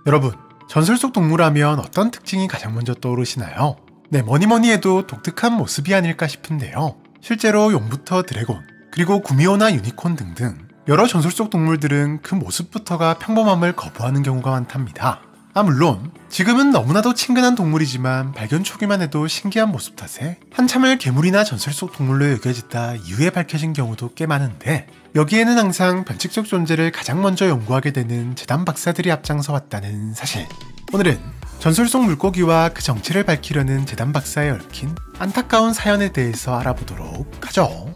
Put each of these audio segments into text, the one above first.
여러분, 전설 속 동물하면 어떤 특징이 가장 먼저 떠오르시나요? 네, 뭐니뭐니 해도 독특한 모습이 아닐까 싶은데요. 실제로 용부터 드래곤, 그리고 구미호나 유니콘 등등 여러 전설 속 동물들은 그 모습부터가 평범함을 거부하는 경우가 많답니다. 물론 지금은 너무나도 친근한 동물이지만 발견 초기만 해도 신기한 모습 탓에 한참을 괴물이나 전설 속 동물로 여겨지다 이후에 밝혀진 경우도 꽤 많은데, 여기에는 항상 변칙적 존재를 가장 먼저 연구하게 되는 재단 박사들이 앞장서 왔다는 사실. 오늘은 전설 속 물고기와 그 정체를 밝히려는 재단 박사에 얽힌 안타까운 사연에 대해서 알아보도록 하죠.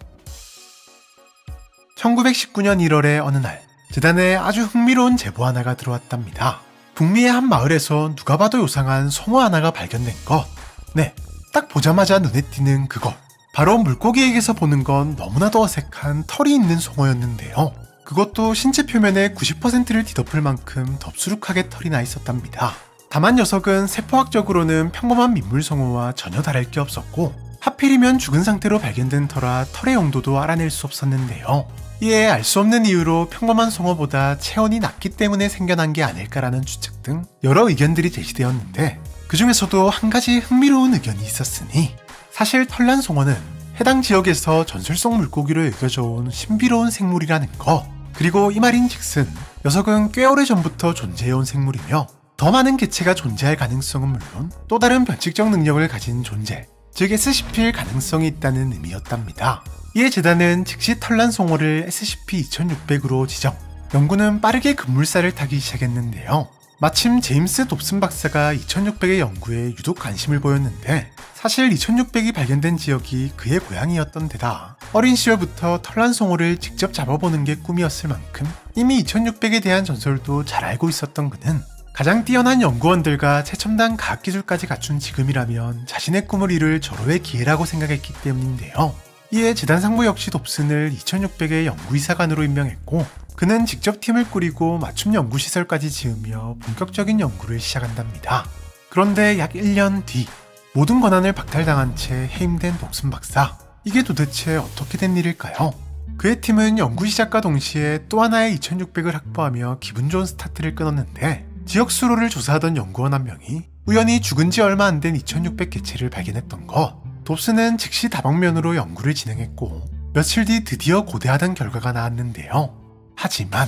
1919년 1월의 어느 날, 재단에 아주 흥미로운 제보 하나가 들어왔답니다. 북미의 한 마을에서 누가 봐도 요상한 송어 하나가 발견된 것. 네, 딱 보자마자 눈에 띄는 그것. 바로 물고기에게서 보는 건 너무나도 어색한 털이 있는 송어였는데요. 그것도 신체 표면의 90%를 뒤덮을 만큼 덥수룩하게 털이 나 있었답니다. 다만 녀석은 세포학적으로는 평범한 민물송어와 전혀 다를 게 없었고, 하필이면 죽은 상태로 발견된 터라 털의 용도도 알아낼 수 없었는데요. 이에 알 수 없는 이유로 평범한 송어보다 체온이 낮기 때문에 생겨난 게 아닐까라는 추측 등 여러 의견들이 제시되었는데, 그 중에서도 한 가지 흥미로운 의견이 있었으니, 사실 털난 송어는 해당 지역에서 전설 속 물고기로 여겨져 온 신비로운 생물이라는 것, 그리고 이 말인즉슨 녀석은 꽤 오래전부터 존재해온 생물이며 더 많은 개체가 존재할 가능성은 물론 또 다른 변칙적 능력을 가진 존재, 즉 SCP일 가능성이 있다는 의미였답니다. 이에 재단은 즉시 털난 송어를 SCP-2600으로 지정, 연구는 빠르게 급물살을 타기 시작했는데요. 마침 제임스 dob슨 박사가 2600의 연구에 유독 관심을 보였는데, 사실 2600이 발견된 지역이 그의 고향이었던 데다 어린 시절부터 털난 송어를 직접 잡아보는 게 꿈이었을 만큼 이미 2600에 대한 전설도 잘 알고 있었던 그는 가장 뛰어난 연구원들과 최첨단 과학기술까지 갖춘 지금이라면 자신의 꿈을 이룰 절호의 기회라고 생각했기 때문인데요. 이에 재단 상무 역시 dob슨을 2600의 연구이사관으로 임명했고, 그는 직접 팀을 꾸리고 맞춤 연구시설까지 지으며 본격적인 연구를 시작한답니다. 그런데 약 1년 뒤, 모든 권한을 박탈당한 채 해임된 dob슨 박사. 이게 도대체 어떻게 된 일일까요? 그의 팀은 연구 시작과 동시에 또 하나의 2600을 확보하며 기분 좋은 스타트를 끊었는데, 지역 수로를 조사하던 연구원 한 명이 우연히 죽은 지 얼마 안 된 2600 개체를 발견했던 것. dob슨은 즉시 다방면으로 연구를 진행했고, 며칠 뒤 드디어 고대하던 결과가 나왔는데요. 하지만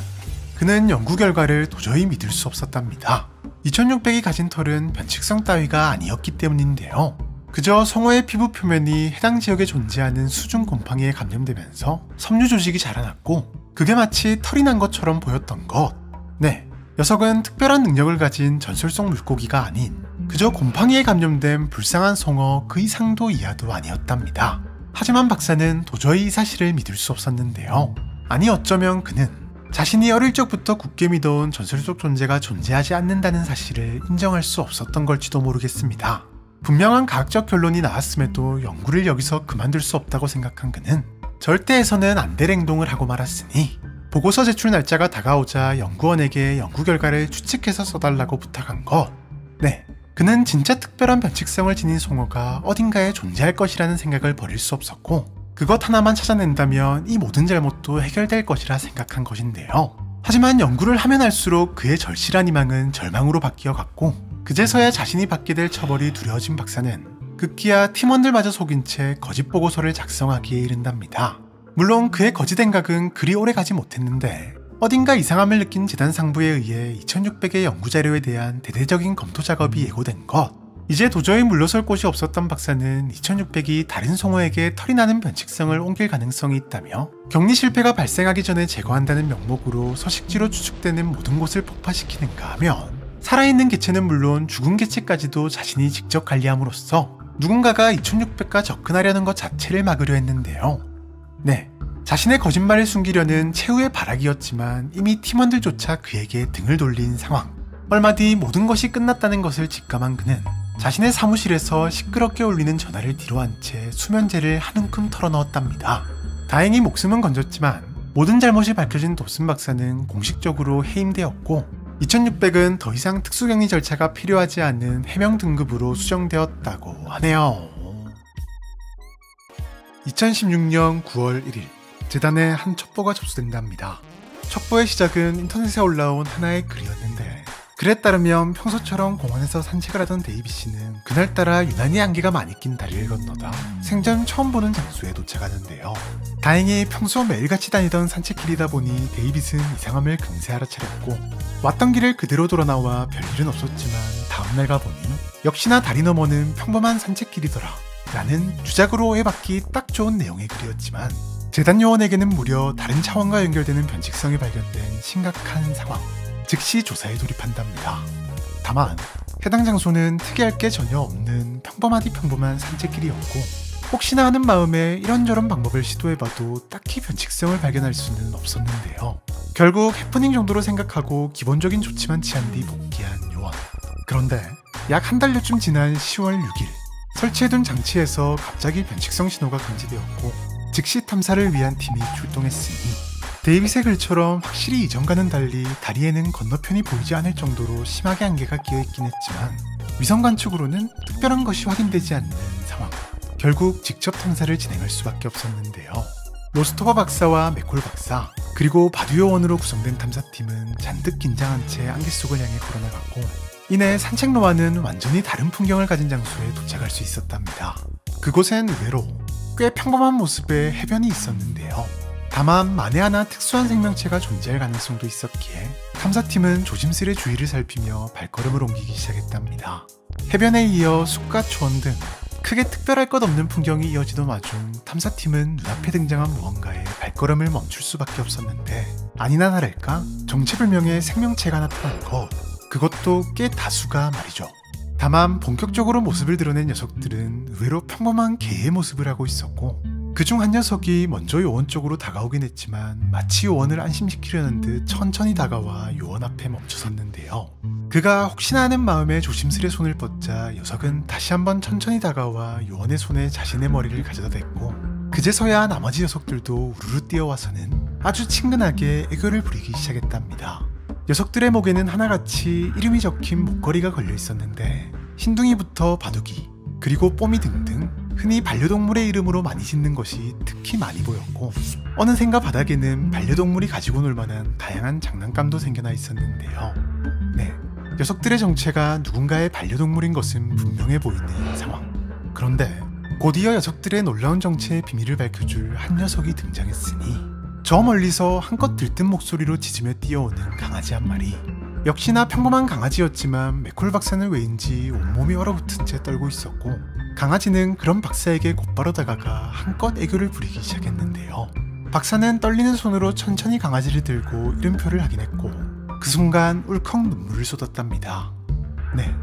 그는 연구 결과를 도저히 믿을 수 없었답니다. 2600이 가진 털은 변칙성 따위가 아니었기 때문인데요. 그저 송어의 피부 표면이 해당 지역에 존재하는 수중 곰팡이에 감염되면서 섬유 조직이 자라났고, 그게 마치 털이 난 것처럼 보였던 것. 네, 녀석은 특별한 능력을 가진 전설 속 물고기가 아닌 그저 곰팡이에 감염된 불쌍한 송어 그 이상도 이하도 아니었답니다. 하지만 박사는 도저히 이 사실을 믿을 수 없었는데요. 아니, 어쩌면 그는 자신이 어릴 적부터 굳게 믿어온 전설 속 존재가 존재하지 않는다는 사실을 인정할 수 없었던 걸지도 모르겠습니다. 분명한 과학적 결론이 나왔음에도 연구를 여기서 그만둘 수 없다고 생각한 그는 절대 해서는 안 될 행동을 하고 말았으니, 보고서 제출 날짜가 다가오자 연구원에게 연구 결과를 추측해서 써달라고 부탁한 것. 네, 그는 진짜 특별한 변칙성을 지닌 송어가 어딘가에 존재할 것이라는 생각을 버릴 수 없었고, 그것 하나만 찾아낸다면 이 모든 잘못도 해결될 것이라 생각한 것인데요. 하지만 연구를 하면 할수록 그의 절실한 희망은 절망으로 바뀌어갔고, 그제서야 자신이 받게 될 처벌이 두려워진 박사는 급기야 팀원들마저 속인 채 거짓 보고서를 작성하기에 이른답니다. 물론 그의 거짓 행각은 그리 오래 가지 못했는데, 어딘가 이상함을 느낀 재단 상부에 의해 2600의 연구자료에 대한 대대적인 검토 작업이 예고된 것. 이제 도저히 물러설 곳이 없었던 박사는 2600이 다른 송어에게 털이 나는 변칙성을 옮길 가능성이 있다며 격리 실패가 발생하기 전에 제거한다는 명목으로 서식지로 추측되는 모든 곳을 폭파시키는가 하면, 살아있는 개체는 물론 죽은 개체까지도 자신이 직접 관리함으로써 누군가가 2600과 접근하려는 것 자체를 막으려 했는데요. 네, 자신의 거짓말을 숨기려는 최후의 발악이었지만 이미 팀원들조차 그에게 등을 돌린 상황. 얼마 뒤 모든 것이 끝났다는 것을 직감한 그는 자신의 사무실에서 시끄럽게 울리는 전화를 뒤로한 채 수면제를 한 움큼 털어넣었답니다. 다행히 목숨은 건졌지만 모든 잘못이 밝혀진 dob슨 박사는 공식적으로 해임되었고, 2600은 더 이상 특수격리 절차가 필요하지 않은 해명 등급으로 수정되었다고 하네요. 2016년 9월 1일, 재단에 한 첩보가 접수된답니다. 첩보의 시작은 인터넷에 올라온 하나의 글이었는데, 글에 따르면 평소처럼 공원에서 산책을 하던 데이비씨는 그날따라 유난히 안개가 많이 낀 다리를 건너다 생전 처음 보는 장소에 도착하는데요. 다행히 평소 매일같이 다니던 산책길이다 보니 데이빗은 이상함을 금세 알아차렸고 왔던 길을 그대로 돌아 나와 별일은 없었지만 다음날 가보니 역시나 다리 너머는 평범한 산책길이더라 라는 주작으로 오해받기 딱 좋은 내용의 글이었지만 재단 요원에게는 무려 다른 차원과 연결되는 변칙성이 발견된 심각한 상황, 즉시 조사에 돌입한답니다. 다만 해당 장소는 특이할 게 전혀 없는 평범하디 평범한 산책길이었고 혹시나 하는 마음에 이런저런 방법을 시도해봐도 딱히 변칙성을 발견할 수는 없었는데요. 결국 해프닝 정도로 생각하고 기본적인 조치만 취한 뒤 복귀한 요원. 그런데 약 한 달여쯤 지난 10월 6일 설치해둔 장치에서 갑자기 변칙성 신호가 감지되었고 즉시 탐사를 위한 팀이 출동했으니 데이빗의 글처럼 확실히 이전과는 달리 다리에는 건너편이 보이지 않을 정도로 심하게 안개가 끼어있긴 했지만 위성 관측으로는 특별한 것이 확인되지 않는 상황. 결국 직접 탐사를 진행할 수밖에 없었는데요. 로스토버 박사와 맥콜 박사 그리고 바듀 요원으로 구성된 탐사팀은 잔뜩 긴장한 채 안개 속을 향해 걸어나갔고 이내 산책로와는 완전히 다른 풍경을 가진 장소에 도착할 수 있었답니다. 그곳엔 의외로 꽤 평범한 모습의 해변이 있었는데요. 다만 만에 하나 특수한 생명체가 존재할 가능성도 있었기에 탐사팀은 조심스레 주위를 살피며 발걸음을 옮기기 시작했답니다. 해변에 이어 숲과 초원 등 크게 특별할 것 없는 풍경이 이어지던 와중 탐사팀은 눈앞에 등장한 무언가에 발걸음을 멈출 수밖에 없었는데 아니나 다를까 정체불명의 생명체가 나타난 것, 그것도 꽤 다수가 말이죠. 다만 본격적으로 모습을 드러낸 녀석들은 의외로 평범한 개의 모습을 하고 있었고 그중 한 녀석이 먼저 요원 쪽으로 다가오긴 했지만 마치 요원을 안심시키려는 듯 천천히 다가와 요원 앞에 멈춰섰는데요. 그가 혹시나 하는 마음에 조심스레 손을 뻗자 녀석은 다시 한번 천천히 다가와 요원의 손에 자신의 머리를 가져다 댔고 그제서야 나머지 녀석들도 우르르 뛰어와서는 아주 친근하게 애교를 부리기 시작했답니다. 녀석들의 목에는 하나같이 이름이 적힌 목걸이가 걸려 있었는데 흰둥이부터 바둑이 그리고 뽀미 등등 흔히 반려동물의 이름으로 많이 짓는 것이 특히 많이 보였고 어느샌가 바닥에는 반려동물이 가지고 놀 만한 다양한 장난감도 생겨나 있었는데요. 네, 녀석들의 정체가 누군가의 반려동물인 것은 분명해 보이는 상황. 그런데 곧이어 녀석들의 놀라운 정체의 비밀을 밝혀줄 한 녀석이 등장했으니 저 멀리서 한껏 들뜬 목소리로 짖으며 뛰어오는 강아지 한 마리. 역시나 평범한 강아지였지만 맥콜 박사는 왜인지 온몸이 얼어붙은 채 떨고 있었고 강아지는 그런 박사에게 곧바로 다가가 한껏 애교를 부리기 시작했는데요. 박사는 떨리는 손으로 천천히 강아지를 들고 이름표를 확인했고 그 순간 울컥 눈물을 쏟았답니다. 네,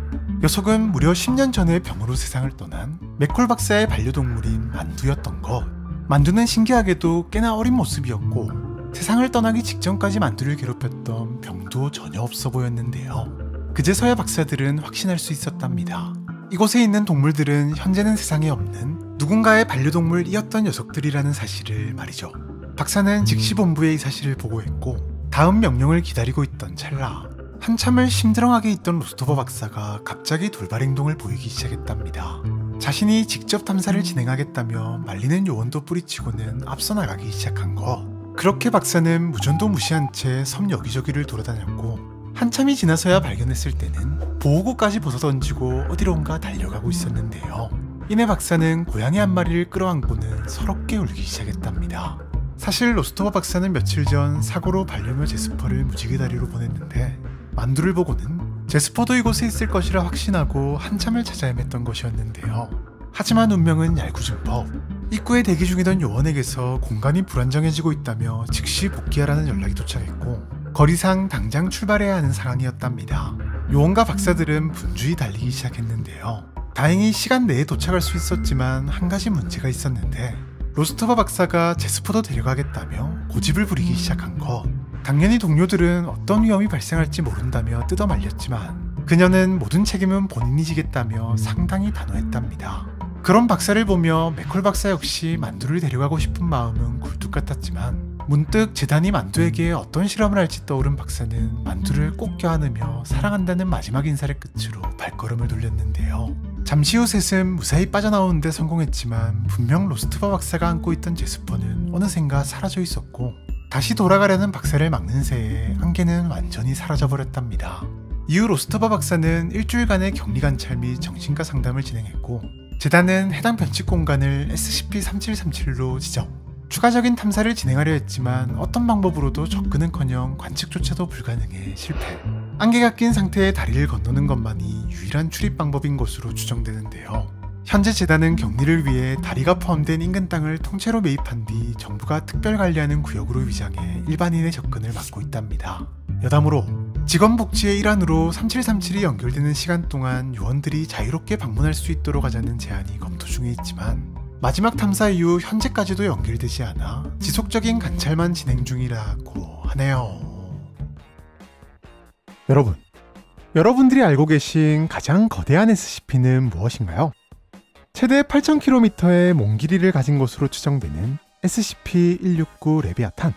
녀석은 무려 10년 전에 병으로 세상을 떠난 맥콜 박사의 반려동물인 만두였던 것. 만두는 신기하게도 꽤나 어린 모습이었고 세상을 떠나기 직전까지 만두를 괴롭혔던 병도 전혀 없어 보였는데요. 그제서야 박사들은 확신할 수 있었답니다. 이곳에 있는 동물들은 현재는 세상에 없는 누군가의 반려동물이었던 녀석들이라는 사실을 말이죠. 박사는 즉시 본부에 이 사실을 보고했고 다음 명령을 기다리고 있던 찰나 한참을 심드렁하게 있던 로스토버 박사가 갑자기 돌발 행동을 보이기 시작했답니다. 자신이 직접 탐사를 진행하겠다며 말리는 요원도 뿌리치고는 앞서 나가기 시작한 것. 그렇게 박사는 무전도 무시한 채 섬 여기저기를 돌아다녔고 한참이 지나서야 발견했을 때는 보호구까지 벗어던지고 어디론가 달려가고 있었는데요. 이내 박사는 고양이 한 마리를 끌어안고는 서럽게 울기 시작했답니다. 사실 로스토버 박사는 며칠 전 사고로 반려묘 제스퍼를 무지개 다리로 보냈는데 만두를 보고는 제스퍼도 이곳에 있을 것이라 확신하고 한참을 찾아 헤맸던 것이었는데요. 하지만 운명은 얄궂은 법. 입구에 대기 중이던 요원에게서 공간이 불안정해지고 있다며 즉시 복귀하라는 연락이 도착했고 거리상 당장 출발해야 하는 상황이었답니다. 요원과 박사들은 분주히 달리기 시작했는데요. 다행히 시간 내에 도착할 수 있었지만 한 가지 문제가 있었는데 로스토버 박사가 제스퍼도 데려가겠다며 고집을 부리기 시작한 것. 당연히 동료들은 어떤 위험이 발생할지 모른다며 뜯어말렸지만 그녀는 모든 책임은 본인이 지겠다며 상당히 단호했답니다. 그런 박사를 보며 맥콜 박사 역시 만두를 데려가고 싶은 마음은 굴뚝 같았지만 문득 재단이 만두에게 어떤 실험을 할지 떠오른 박사는 만두를 꼭 껴안으며 사랑한다는 마지막 인사를 끝으로 발걸음을 돌렸는데요. 잠시 후 셋은 무사히 빠져나오는데 성공했지만 분명 로스토버 박사가 안고 있던 제스퍼는 어느샌가 사라져 있었고 다시 돌아가려는 박사를 막는 새에 안개는 완전히 사라져버렸답니다. 이후 로스터바 박사는 일주일간의 격리 관찰 및 정신과 상담을 진행했고, 재단은 해당 변칙 공간을 SCP-3737로 지정, 추가적인 탐사를 진행하려 했지만 어떤 방법으로도 접근은커녕 관측조차도 불가능해 실패. 안개가 낀 상태의 다리를 건너는 것만이 유일한 출입 방법인 것으로 추정되는데요. 현재 재단은 격리를 위해 다리가 포함된 인근 땅을 통째로 매입한 뒤 정부가 특별 관리하는 구역으로 위장해 일반인의 접근을 막고 있답니다. 여담으로 직원복지의 일환으로 3737이 연결되는 시간 동안 요원들이 자유롭게 방문할 수 있도록 하자는 제안이 검토 중에 있지만, 마지막 탐사 이후 현재까지도 연결되지 않아 지속적인 관찰만 진행 중이라고 하네요. 여러분들이 알고 계신 가장 거대한 SCP는 무엇인가요? 최대 8,000km의 몸 길이를 가진 것으로 추정되는 SCP-169 레비아탄.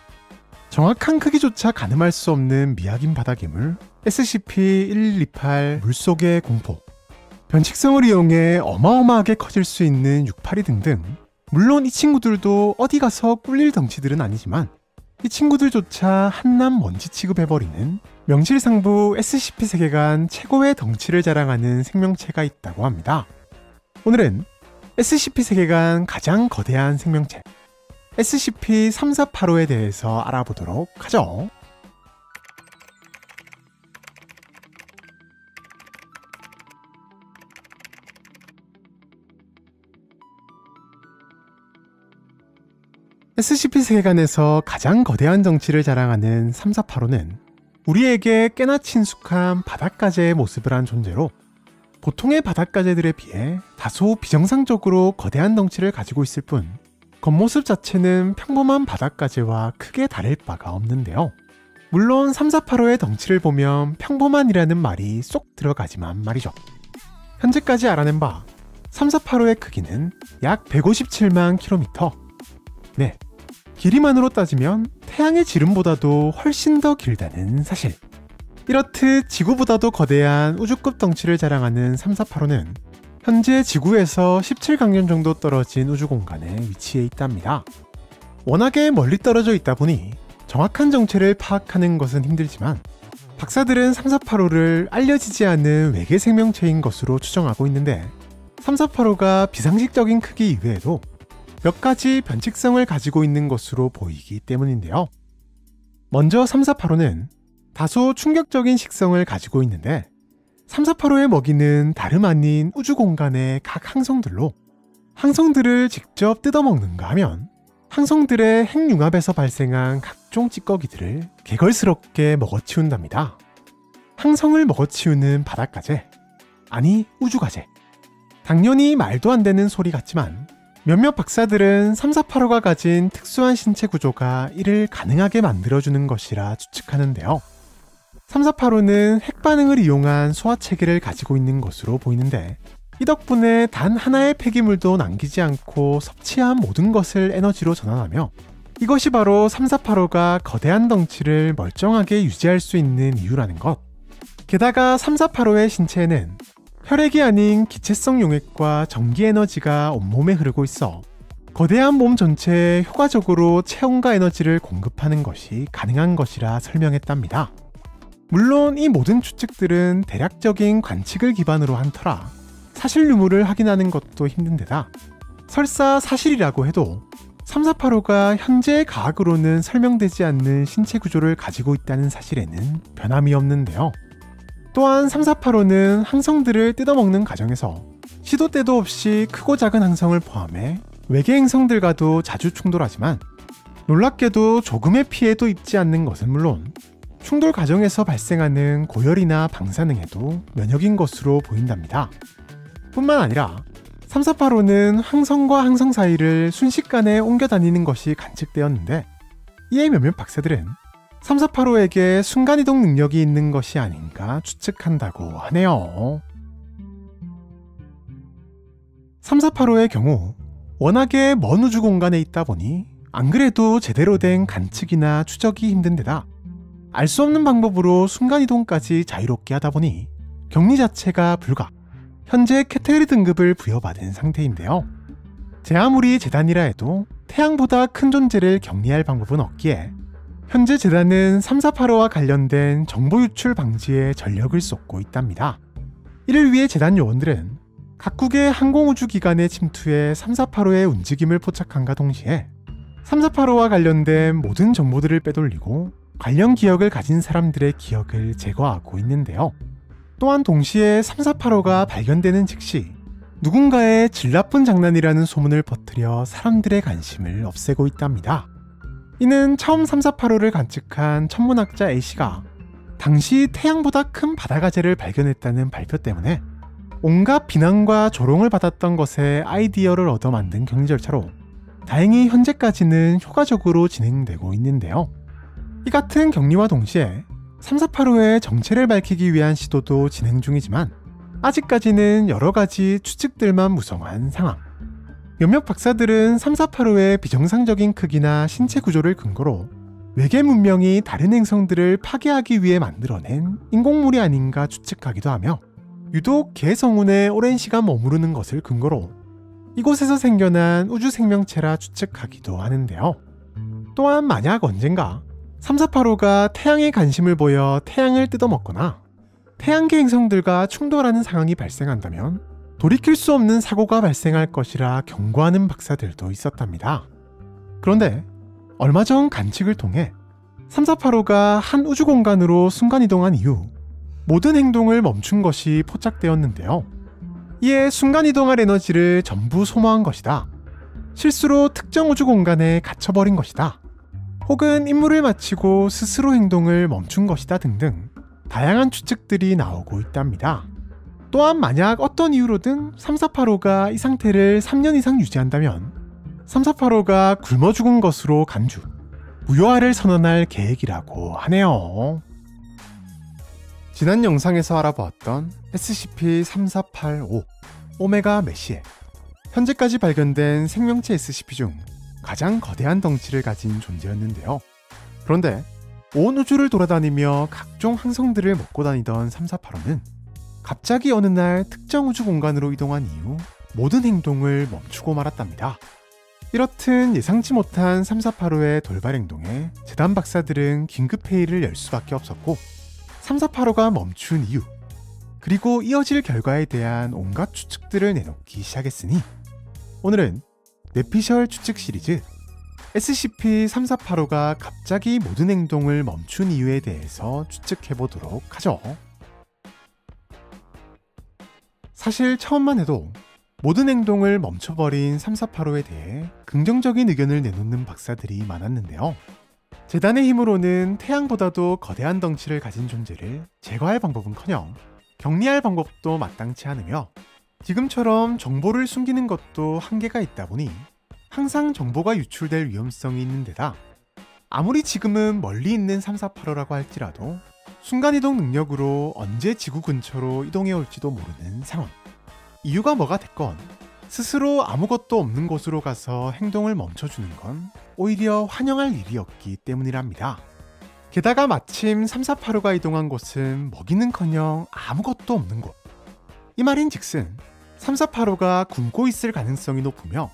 정확한 크기조차 가늠할 수 없는 미확인 바다괴물 SCP-1128 물속의 공포. 변칙성을 이용해 어마어마하게 커질 수 있는 682 등등. 물론 이 친구들도 어디 가서 꿀릴 덩치들은 아니지만 이 친구들조차 한낱 먼지 취급해버리는 명실상부 SCP 세계관 최고의 덩치를 자랑하는 생명체가 있다고 합니다. 오늘은 SCP 세계관 가장 거대한 생명체 SCP-3485에 대해서 알아보도록 하죠. SCP 세계관에서 가장 거대한 덩치를 자랑하는 3485는 우리에게 꽤나 친숙한 바닷가재의 모습을 한 존재로, 보통의 바닷가재들에 비해 다소 비정상적으로 거대한 덩치를 가지고 있을 뿐 겉모습 자체는 평범한 바닷가재와 크게 다를 바가 없는데요. 물론 3485의 덩치를 보면 평범한이라는 말이 쏙 들어가지만 말이죠. 현재까지 알아낸 바 3485의 크기는 약 157만 킬로미터. 네, 길이만으로 따지면 태양의 지름보다도 훨씬 더 길다는 사실. 이렇듯 지구보다도 거대한 우주급 덩치를 자랑하는 3485는 현재 지구에서 17강년 정도 떨어진 우주공간에 위치해 있답니다. 워낙에 멀리 떨어져 있다 보니 정확한 정체를 파악하는 것은 힘들지만, 박사들은 3485를 알려지지 않은 외계 생명체인 것으로 추정하고 있는데, 3485가 비상식적인 크기 이외에도 몇 가지 변칙성을 가지고 있는 것으로 보이기 때문인데요. 먼저 3485는 다소 충격적인 식성을 가지고 있는데, 3485의 먹이는 다름 아닌 우주 공간의 각 항성들로, 항성들을 직접 뜯어먹는가 하면 항성들의 핵융합에서 발생한 각종 찌꺼기들을 개걸스럽게 먹어치운답니다. 항성을 먹어치우는 바닷가재, 아니 우주가재. 당연히 말도 안 되는 소리 같지만 몇몇 박사들은 3485가 가진 특수한 신체 구조가 이를 가능하게 만들어주는 것이라 추측하는데요. 3485는 핵반응을 이용한 소화체계를 가지고 있는 것으로 보이는데, 이 덕분에 단 하나의 폐기물도 남기지 않고 섭취한 모든 것을 에너지로 전환하며, 이것이 바로 3485가 거대한 덩치를 멀쩡하게 유지할 수 있는 이유라는 것. 게다가 3485의 신체에는 혈액이 아닌 기체성 용액과 전기 에너지가 온몸에 흐르고 있어 거대한 몸 전체에 효과적으로 체온과 에너지를 공급하는 것이 가능한 것이라 설명했답니다. 물론 이 모든 추측들은 대략적인 관측을 기반으로 한 터라 사실 유무를 확인하는 것도 힘든 데다, 설사 사실이라고 해도 3485가 현재의 과학으로는 설명되지 않는 신체 구조를 가지고 있다는 사실에는 변함이 없는데요. 또한 3485는 항성들을 뜯어먹는 과정에서 시도 때도 없이 크고 작은 항성을 포함해 외계 행성들과도 자주 충돌하지만, 놀랍게도 조금의 피해도 입지 않는 것은 물론 충돌 과정에서 발생하는 고열이나 방사능에도 면역인 것으로 보인답니다. 뿐만 아니라 3485는 항성과 항성 사이를 순식간에 옮겨 다니는 것이 관측되었는데, 이에 몇몇 박사들은 3485에게 순간이동 능력이 있는 것이 아닌가 추측한다고 하네요. 3485의 경우 워낙에 먼 우주 공간에 있다 보니 안 그래도 제대로 된 관측이나 추적이 힘든 데다, 알 수 없는 방법으로 순간이동까지 자유롭게 하다 보니 격리 자체가 불가, 현재 카테고리 등급을 부여받은 상태인데요. 제 아무리 재단이라 해도 태양보다 큰 존재를 격리할 방법은 없기에 현재 재단은 3485와 관련된 정보 유출 방지에 전력을 쏟고 있답니다. 이를 위해 재단 요원들은 각국의 항공우주기관의 침투에 3485의 움직임을 포착함과 동시에 3485와 관련된 모든 정보들을 빼돌리고 관련 기억을 가진 사람들의 기억을 제거하고 있는데요. 또한 동시에 3485가 발견되는 즉시 누군가의 질 나쁜 장난이라는 소문을 퍼뜨려 사람들의 관심을 없애고 있답니다. 이는 처음 3485를 관측한 천문학자 A씨가 당시 태양보다 큰 바다가재를 발견했다는 발표 때문에 온갖 비난과 조롱을 받았던 것에 아이디어를 얻어 만든 격리 절차로 다행히 현재까지는 효과적으로 진행되고 있는데요. 이 같은 격리와 동시에 3485의 정체를 밝히기 위한 시도도 진행 중이지만 아직까지는 여러가지 추측들만 무성한 상황. 몇몇 박사들은 3485의 비정상적인 크기나 신체 구조를 근거로 외계 문명이 다른 행성들을 파괴하기 위해 만들어낸 인공물이 아닌가 추측하기도 하며 유독 개성운에 오랜 시간 머무르는 것을 근거로 이곳에서 생겨난 우주 생명체라 추측하기도 하는데요. 또한 만약 언젠가 3485가 태양에 관심을 보여 태양을 뜯어먹거나 태양계 행성들과 충돌하는 상황이 발생한다면 돌이킬 수 없는 사고가 발생할 것이라 경고하는 박사들도 있었답니다. 그런데 얼마 전 관측을 통해 3485가 한 우주 공간으로 순간이동한 이후 모든 행동을 멈춘 것이 포착되었는데요. 이에 순간이동할 에너지를 전부 소모한 것이다. 실수로 특정 우주 공간에 갇혀버린 것이다. 혹은 임무를 마치고 스스로 행동을 멈춘 것이다 등등 다양한 추측들이 나오고 있답니다. 또한 만약 어떤 이유로든 3485가 이 상태를 3년 이상 유지한다면 3485가 굶어 죽은 것으로 간주, 무효화를 선언할 계획이라고 하네요. 지난 영상에서 알아보았던 SCP-3485 오메가 메시에 현재까지 발견된 생명체 SCP 중 가장 거대한 덩치를 가진 존재였는데요. 그런데 온 우주를 돌아다니며 각종 항성들을 먹고 다니던 3485는 갑자기 어느 날 특정 우주 공간으로 이동한 이후 모든 행동을 멈추고 말았답니다. 이렇듯 예상치 못한 3485의 돌발 행동에 재단 박사들은 긴급회의를 열 수밖에 없었고 3485가 멈춘 이유 그리고 이어질 결과에 대한 온갖 추측들을 내놓기 시작했으니 오늘은 뇌피셜 추측 시리즈 SCP-3485가 갑자기 모든 행동을 멈춘 이유에 대해서 추측해보도록 하죠. 사실 처음만 해도 모든 행동을 멈춰버린 3485에 대해 긍정적인 의견을 내놓는 박사들이 많았는데요. 재단의 힘으로는 태양보다도 거대한 덩치를 가진 존재를 제거할 방법은커녕 격리할 방법도 마땅치 않으며 지금처럼 정보를 숨기는 것도 한계가 있다 보니 항상 정보가 유출될 위험성이 있는 데다 아무리 지금은 멀리 있는 3485라고 할지라도 순간이동 능력으로 언제 지구 근처로 이동해 올지도 모르는 상황. 이유가 뭐가 됐건 스스로 아무것도 없는 곳으로 가서 행동을 멈춰주는 건 오히려 환영할 일이었기 때문이랍니다. 게다가 마침 3485가 이동한 곳은 먹이는커녕 아무것도 없는 곳. 이 말인즉슨 3485가 굶고 있을 가능성이 높으며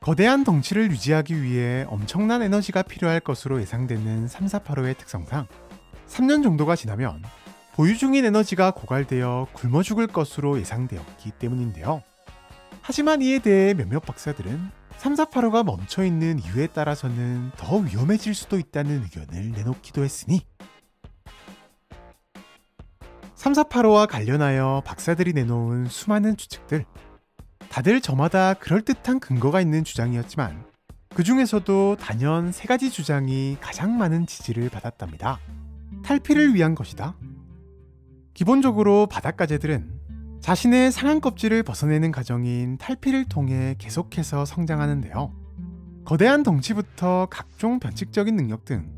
거대한 덩치를 유지하기 위해 엄청난 에너지가 필요할 것으로 예상되는 3485의 특성상 3년 정도가 지나면 보유 중인 에너지가 고갈되어 굶어 죽을 것으로 예상되었기 때문인데요. 하지만 이에 대해 몇몇 박사들은 3485가 멈춰있는 이유에 따라서는 더 위험해질 수도 있다는 의견을 내놓기도 했으니 3485와 관련하여 박사들이 내놓은 수많은 추측들 다들 저마다 그럴듯한 근거가 있는 주장이었지만 그 중에서도 단연 3가지 주장이 가장 많은 지지를 받았답니다. 탈피를 위한 것이다. 기본적으로 바닷가재들은 자신의 상한 껍질을 벗어내는 과정인 탈피를 통해 계속해서 성장하는데요. 거대한 덩치부터 각종 변칙적인 능력 등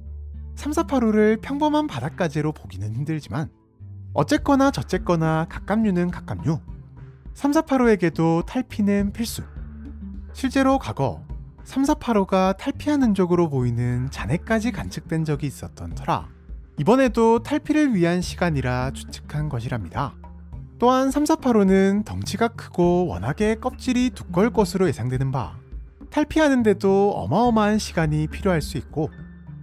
3485를 평범한 바닷가재로 보기는 힘들지만 어쨌거나 저쨌거나 갑각류는 갑각류 3485에게도 탈피는 필수. 실제로 과거 3485가 탈피한 흔적으로 보이는 잔해까지 관측된 적이 있었던 터라 이번에도 탈피를 위한 시간이라 추측한 것이랍니다. 또한 3485는 덩치가 크고 워낙에 껍질이 두꺼울 것으로 예상되는 바 탈피하는데도 어마어마한 시간이 필요할 수 있고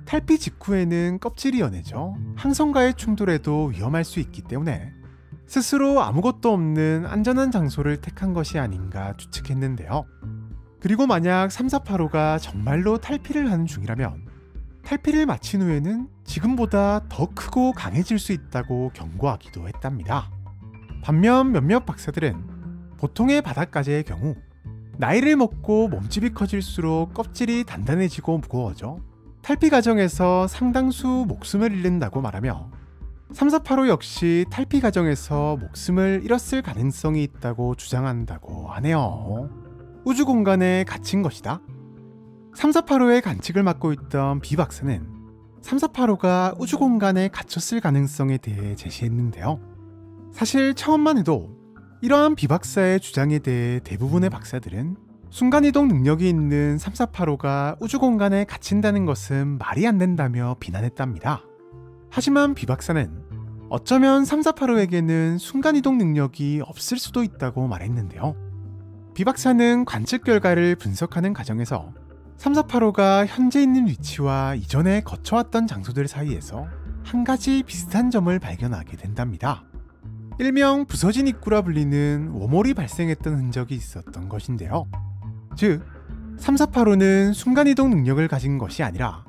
탈피 직후에는 껍질이 연해져 항성과의 충돌에도 위험할 수 있기 때문에 스스로 아무것도 없는 안전한 장소를 택한 것이 아닌가 추측했는데요. 그리고 만약 3485가 정말로 탈피를 하는 중이라면 탈피를 마친 후에는 지금보다 더 크고 강해질 수 있다고 경고하기도 했답니다. 반면 몇몇 박사들은 보통의 바닷가재의 경우 나이를 먹고 몸집이 커질수록 껍질이 단단해지고 무거워져 탈피 과정에서 상당수 목숨을 잃는다고 말하며 3485 역시 탈피 과정에서 목숨을 잃었을 가능성이 있다고 주장한다고 하네요. 우주 공간에 갇힌 것이다. 3485의 관측을 맡고 있던 B 박사는 3485가 우주 공간에 갇혔을 가능성에 대해 제시했는데요. 사실 처음만 해도 이러한 B 박사의 주장에 대해 대부분의 박사들은 순간이동 능력이 있는 3485가 우주 공간에 갇힌다는 것은 말이 안 된다며 비난했답니다. 하지만 B 박사는 어쩌면 3485에게는 순간이동 능력이 없을 수도 있다고 말했는데요. B 박사는 관측 결과를 분석하는 과정에서 3485가 현재 있는 위치와 이전에 거쳐왔던 장소들 사이에서 한 가지 비슷한 점을 발견하게 된답니다. 일명 부서진 입구라 불리는 웜홀이 발생했던 흔적이 있었던 것인데요. 즉, 3485는 순간이동 능력을 가진 것이 아니라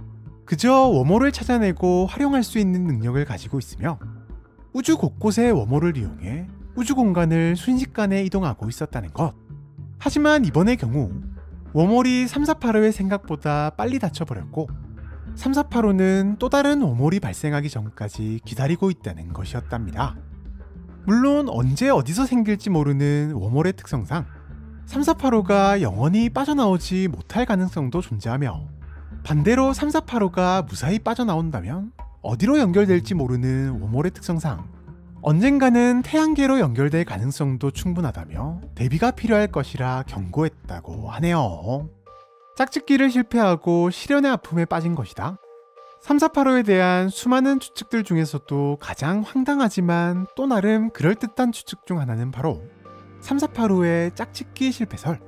그저 웜홀을 찾아내고 활용할 수 있는 능력을 가지고 있으며 우주 곳곳의 웜홀을 이용해 우주 공간을 순식간에 이동하고 있었다는 것. 하지만 이번의 경우 웜홀이 3485의 생각보다 빨리 닫혀버렸고 3485는 또 다른 웜홀이 발생하기 전까지 기다리고 있다는 것이었답니다. 물론 언제 어디서 생길지 모르는 웜홀의 특성상 3485가 영원히 빠져나오지 못할 가능성도 존재하며 반대로 3485가 무사히 빠져나온다면 어디로 연결될지 모르는 웜홀의 특성상 언젠가는 태양계로 연결될 가능성도 충분하다며 대비가 필요할 것이라 경고했다고 하네요. 짝짓기를 실패하고 시련의 아픔에 빠진 것이다. 3485에 대한 수많은 추측들 중에서도 가장 황당하지만 또 나름 그럴듯한 추측 중 하나는 바로 3485의 짝짓기 실패설.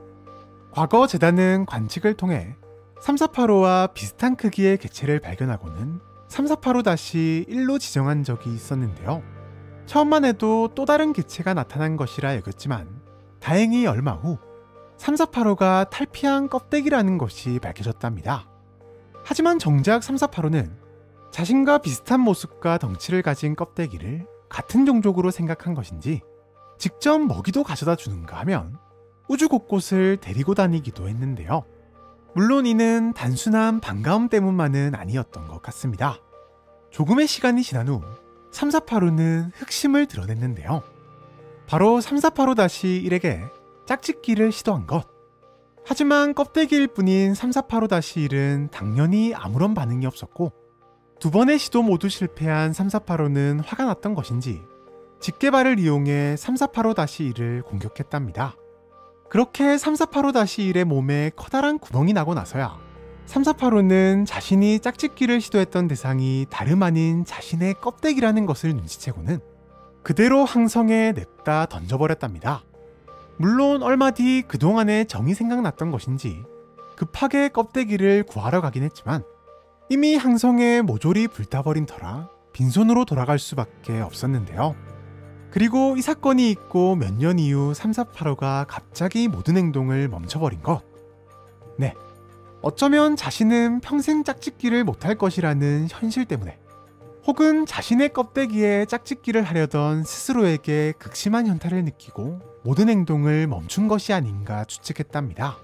과거 재단은 관측을 통해 3485와 비슷한 크기의 개체를 발견하고는 3485-1로 지정한 적이 있었는데요. 처음만 해도 또 다른 개체가 나타난 것이라 여겼지만 다행히 얼마 후 3485가 탈피한 껍데기라는 것이 밝혀졌답니다. 하지만 정작 3485는 자신과 비슷한 모습과 덩치를 가진 껍데기를 같은 종족으로 생각한 것인지 직접 먹이도 가져다 주는가 하면 우주 곳곳을 데리고 다니기도 했는데요. 물론 이는 단순한 반가움 때문만은 아니었던 것 같습니다. 조금의 시간이 지난 후 3485는 흑심을 드러냈는데요. 바로 3485-1에게 짝짓기를 시도한 것. 하지만 껍데기일 뿐인 3485-1은 당연히 아무런 반응이 없었고 두 번의 시도 모두 실패한 3485는 화가 났던 것인지 직계발을 이용해 3485-1을 공격했답니다. 그렇게 3485-1의 몸에 커다란 구멍이 나고 나서야 3485는 자신이 짝짓기를 시도했던 대상이 다름 아닌 자신의 껍데기라는 것을 눈치채고는 그대로 항성에 냅다 던져버렸답니다. 물론 얼마 뒤 그동안의 정이 생각났던 것인지 급하게 껍데기를 구하러 가긴 했지만 이미 항성에 모조리 불타버린 터라 빈손으로 돌아갈 수밖에 없었는데요. 그리고 이 사건이 있고 몇 년 이후 3485가 갑자기 모든 행동을 멈춰버린 것. 네, 어쩌면 자신은 평생 짝짓기를 못할 것이라는 현실 때문에 혹은 자신의 껍데기에 짝짓기를 하려던 스스로에게 극심한 현타를 느끼고 모든 행동을 멈춘 것이 아닌가 추측했답니다.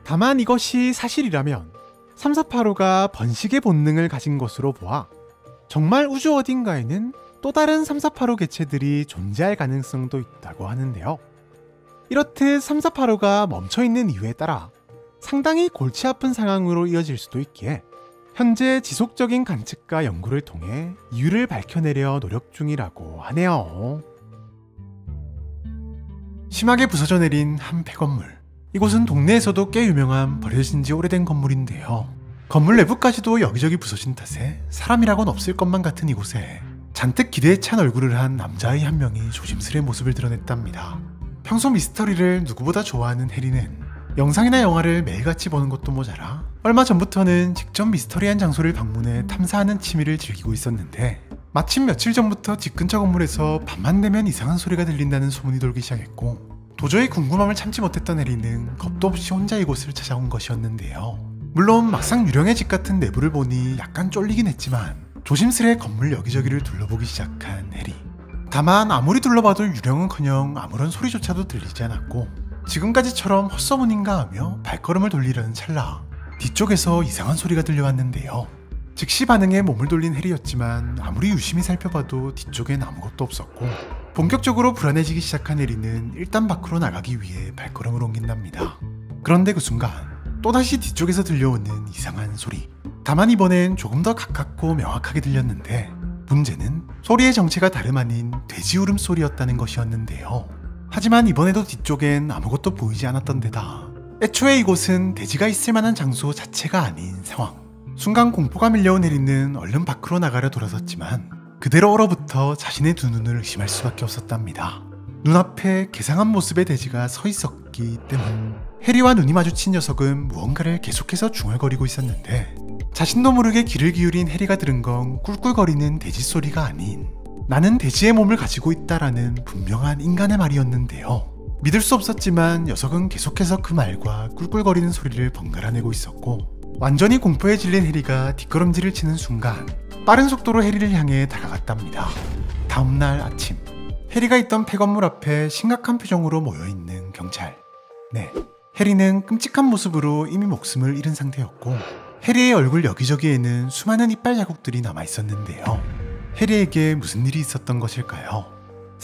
다만 이것이 사실이라면 3485가 번식의 본능을 가진 것으로 보아 정말 우주 어딘가에는 또 다른 3485 개체들이 존재할 가능성도 있다고 하는데요. 이렇듯 3485가 멈춰있는 이유에 따라 상당히 골치 아픈 상황으로 이어질 수도 있기에 현재 지속적인 관측과 연구를 통해 이유를 밝혀내려 노력 중이라고 하네요. 심하게 부서져 내린 한 폐건물. 이곳은 동네에서도 꽤 유명한 버려진 지 오래된 건물인데요. 건물 내부까지도 여기저기 부서진 탓에 사람이라곤 없을 것만 같은 이곳에 잔뜩 기대에 찬 얼굴을 한 남자아이 한 명이 조심스레 모습을 드러냈답니다. 평소 미스터리를 누구보다 좋아하는 해리는 영상이나 영화를 매일같이 보는 것도 모자라 얼마 전부터는 직접 미스터리한 장소를 방문해 탐사하는 취미를 즐기고 있었는데 마침 며칠 전부터 집 근처 건물에서 밤만 되면 이상한 소리가 들린다는 소문이 돌기 시작했고 도저히 궁금함을 참지 못했던 해리는 겁도 없이 혼자 이곳을 찾아온 것이었는데요. 물론 막상 유령의 집 같은 내부를 보니 약간 쫄리긴 했지만 조심스레 건물 여기저기를 둘러보기 시작한 해리. 다만 아무리 둘러봐도 유령은커녕 아무런 소리조차도 들리지 않았고 지금까지처럼 헛소문인가 하며 발걸음을 돌리려는 찰나 뒤쪽에서 이상한 소리가 들려왔는데요. 즉시 반응에 몸을 돌린 해리였지만 아무리 유심히 살펴봐도 뒤쪽엔 아무것도 없었고 본격적으로 불안해지기 시작한 해리는 일단 밖으로 나가기 위해 발걸음을 옮긴답니다. 그런데 그 순간 또다시 뒤쪽에서 들려오는 이상한 소리. 다만 이번엔 조금 더 가깝고 명확하게 들렸는데 문제는 소리의 정체가 다름 아닌 돼지 울음소리였다는 것이었는데요. 하지만 이번에도 뒤쪽엔 아무것도 보이지 않았던 데다 애초에 이곳은 돼지가 있을 만한 장소 자체가 아닌 상황. 순간 공포가 밀려온 해리는 얼른 밖으로 나가려 돌아섰지만 그대로 얼어붙어 자신의 두 눈을 의심할 수밖에 없었답니다. 눈앞에 괴상한 모습의 돼지가 서 있었기 때문. 해리와 눈이 마주친 녀석은 무언가를 계속해서 중얼거리고 있었는데 자신도 모르게 귀를 기울인 해리가 들은 건 꿀꿀거리는 돼지 소리가 아닌 나는 돼지의 몸을 가지고 있다라는 분명한 인간의 말이었는데요. 믿을 수 없었지만 녀석은 계속해서 그 말과 꿀꿀거리는 소리를 번갈아 내고 있었고 완전히 공포에 질린 해리가 뒷걸음질을 치는 순간 빠른 속도로 해리를 향해 다가갔답니다. 다음날 아침 해리가 있던 폐건물 앞에 심각한 표정으로 모여있는 경찰. 네, 해리는 끔찍한 모습으로 이미 목숨을 잃은 상태였고 해리의 얼굴 여기저기에는 수많은 이빨 자국들이 남아있었는데요. 해리에게 무슨 일이 있었던 것일까요?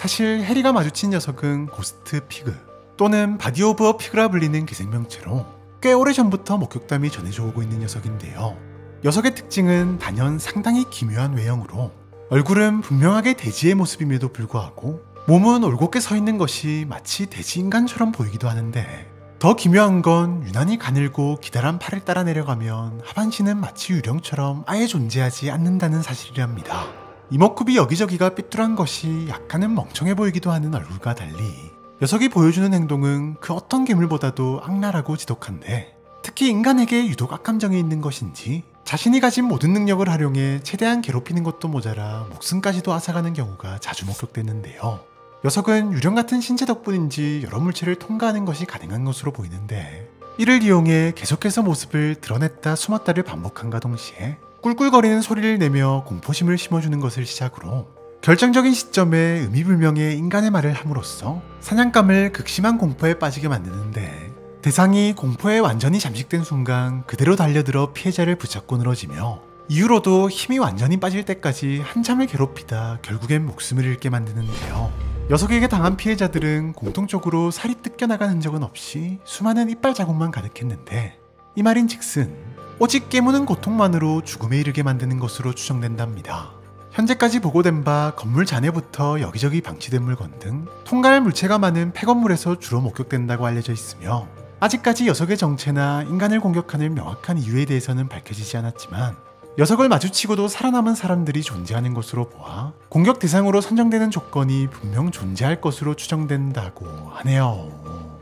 사실 해리가 마주친 녀석은 고스트 피그 또는 바디 오브 어 피그라 불리는 기생명체로 꽤 오래전부터 목격담이 전해져 오고 있는 녀석인데요. 녀석의 특징은 단연 상당히 기묘한 외형으로 얼굴은 분명하게 돼지의 모습임에도 불구하고 몸은 올곧게 서 있는 것이 마치 돼지 인간처럼 보이기도 하는데 더 기묘한 건 유난히 가늘고 기다란 팔을 따라 내려가면 하반신은 마치 유령처럼 아예 존재하지 않는다는 사실이랍니다. 이목구비 여기저기가 삐뚤한 것이 약간은 멍청해 보이기도 하는 얼굴과 달리 녀석이 보여주는 행동은 그 어떤 괴물보다도 악랄하고 지독한데 특히 인간에게 유독 악감정이 있는 것인지 자신이 가진 모든 능력을 활용해 최대한 괴롭히는 것도 모자라 목숨까지도 앗아가는 경우가 자주 목격되는데요. 녀석은 유령 같은 신체 덕분인지 여러 물체를 통과하는 것이 가능한 것으로 보이는데 이를 이용해 계속해서 모습을 드러냈다 숨었다를 반복함과 동시에 꿀꿀거리는 소리를 내며 공포심을 심어주는 것을 시작으로 결정적인 시점에 의미불명의 인간의 말을 함으로써 사냥감을 극심한 공포에 빠지게 만드는데 대상이 공포에 완전히 잠식된 순간 그대로 달려들어 피해자를 붙잡고 늘어지며 이후로도 힘이 완전히 빠질 때까지 한참을 괴롭히다 결국엔 목숨을 잃게 만드는데요. 녀석에게 당한 피해자들은 공통적으로 살이 뜯겨나간 흔적은 없이 수많은 이빨 자국만 가득했는데 이 말인즉슨 오직 깨무는 고통만으로 죽음에 이르게 만드는 것으로 추정된답니다. 현재까지 보고된 바 건물 잔해부터 여기저기 방치된 물건 등 통과할 물체가 많은 폐건물에서 주로 목격된다고 알려져 있으며 아직까지 녀석의 정체나 인간을 공격하는 명확한 이유에 대해서는 밝혀지지 않았지만 녀석을 마주치고도 살아남은 사람들이 존재하는 것으로 보아 공격 대상으로 선정되는 조건이 분명 존재할 것으로 추정된다고 하네요.